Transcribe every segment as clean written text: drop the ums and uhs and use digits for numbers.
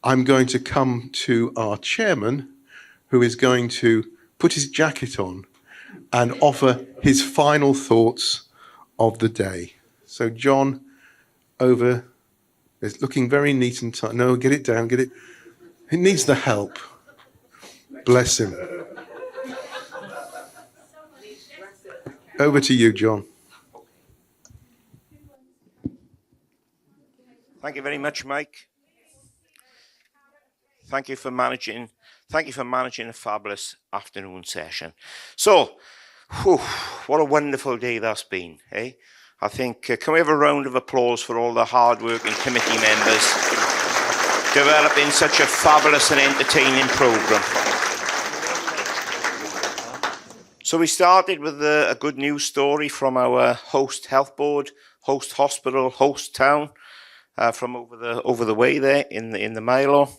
I'm going to come to our chairman, who is going to put his jacket on and offer his final thoughts of the day. So John, over, it's looking very neat and tight. No, get it down, get it. He needs the help. Bless him. Over to you, John. Thank you very much, Mike. Thank you for managing a fabulous afternoon session. So, what a wonderful day that's been, eh? I think, can we have a round of applause for all the hard-working committee members developing such a fabulous and entertaining programme. So we started with a good news story from our host health board, host hospital, host town, from over the way there in the Milo.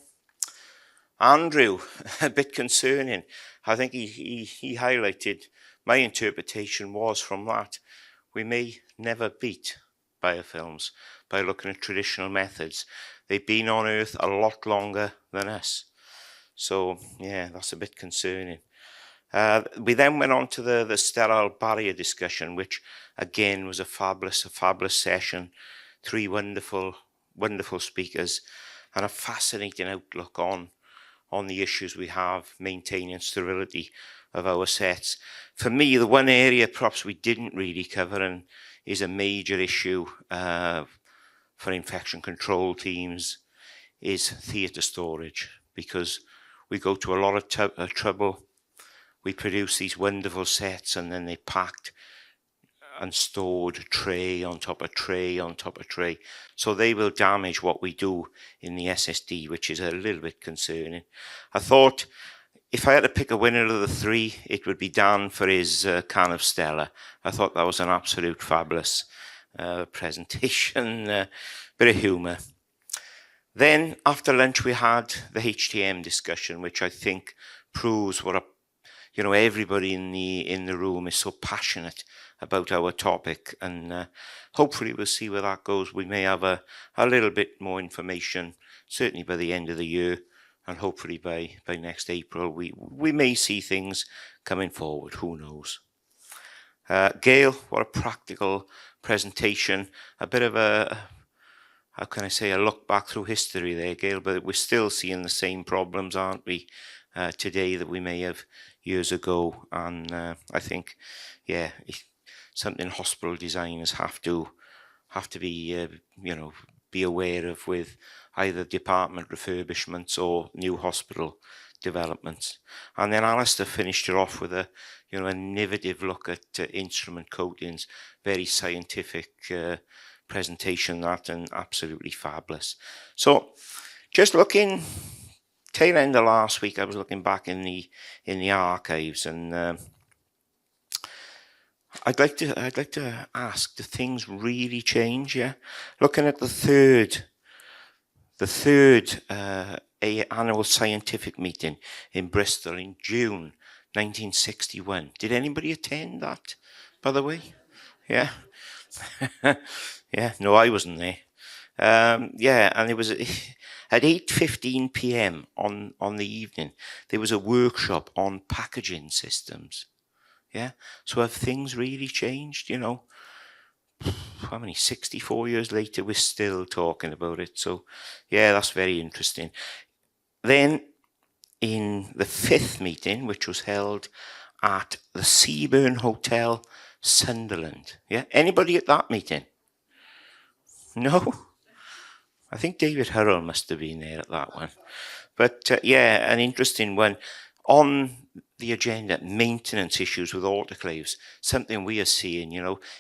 Andrew, a bit concerning. I think he highlighted my interpretation was from that we may never beat biofilms by looking at traditional methods. They've been on Earth a lot longer than us. So yeah, that's a bit concerning. We then went on to the sterile barrier discussion, which again was a fabulous session. 3 wonderful speakers and a fascinating outlook on the issues we have maintaining sterility of our sets. For me, the one area perhaps we didn't really cover and is a major issue for infection control teams is theatre storage, because we go to a lot of trouble. We produce these wonderful sets and then they're packed and stored tray on top of tray on top of tray. So they will damage what we do in the SSD, which is a little bit concerning. I thought if I had to pick a winner of the 3, it would be Dan for his can of Stella. I thought that was an absolute fabulous presentation, bit of humour. Then after lunch we had the HTM discussion, which I think proves what everybody in the room is so passionate about our topic, and hopefully we'll see where that goes. We may have a little bit more information, certainly by the end of the year, and hopefully by next April we may see things coming forward. Who knows? Gail, what a practical presentation. A bit of a, how can I say, a look back through history there, Gail, but we're still seeing the same problems, aren't we, today that we may have years ago. And I think, yeah, something hospital designers have to be, be aware of with either department refurbishments or new hospital developments. And then Alistair finished it off with a innovative look at instrument coatings, very scientific presentation, that, and absolutely fabulous. So just looking tail end of last week, I was looking back in the archives, and I'd like to ask, do things really change? Yeah, looking at the third annual scientific meeting in Bristol in June 1961. Did anybody attend that, by the way? Yeah. Yeah, no, I wasn't there. Yeah, and it was at 8:15 p.m. on the evening. There was a workshop on packaging systems. Yeah, so have things really changed? How many? 64 years later, we're still talking about it. So, yeah, that's very interesting. Then, in the 5th meeting, which was held at the Seaburn Hotel, Sunderland. Yeah, anybody at that meeting? No? I think David Hurrell must have been there at that one. But yeah, an interesting one. On the agenda, maintenance issues with autoclaves, something we are seeing,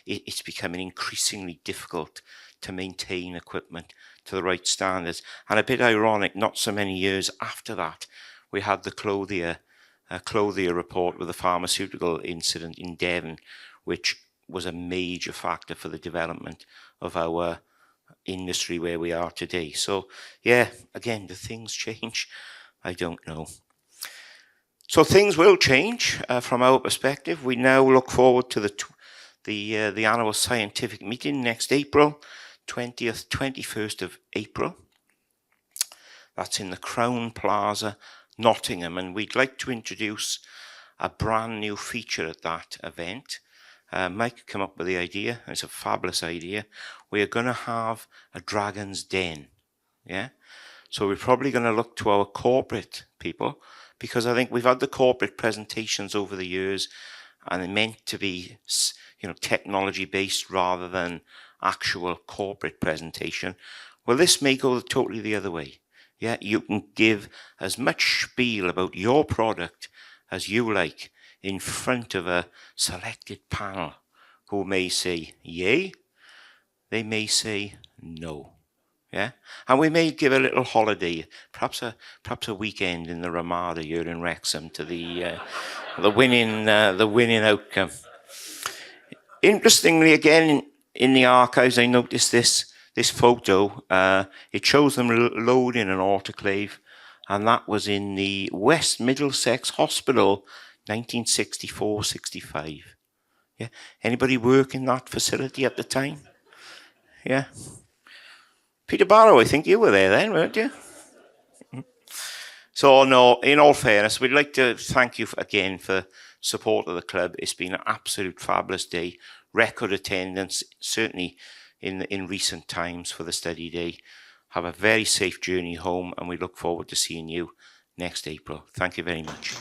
it's becoming increasingly difficult to maintain equipment to the right standards. And a bit ironic, not so many years after that, we had the Clothier report with the pharmaceutical incident in Devon, which was a major factor for the development of our industry where we are today. So yeah, again, do things change? I don't know. So things will change from our perspective. We now look forward to the annual scientific meeting next April, 20th, 21st of April. That's in the Crown Plaza, Nottingham, and we'd like to introduce a brand new feature at that event. Mike came up with the idea. It's a fabulous idea. We're going to have a Dragon's Den. Yeah. So we're probably going to look to our corporate people, because I think we've had the corporate presentations over the years and they're meant to be, technology based rather than actual corporate presentation. Well, this may go totally the other way. Yeah, you can give as much spiel about your product as you like in front of a selected panel who may say yay, they may say no. Yeah, and we may give a little holiday, perhaps a weekend in the Ramada here in Wrexham to the winning outcome. Interestingly, again in the archives, I noticed this photo. It shows them loading an autoclave, and that was in the West Middlesex Hospital, 1964-65. Yeah, anybody work in that facility at the time? Yeah. Peter Barrow, I think you were there then, weren't you? So, no, in all fairness, we'd like to thank you again for support of the club. It's been an absolute fabulous day. Record attendance, certainly in recent times for the study day. Have a very safe journey home, and we look forward to seeing you next April. Thank you very much.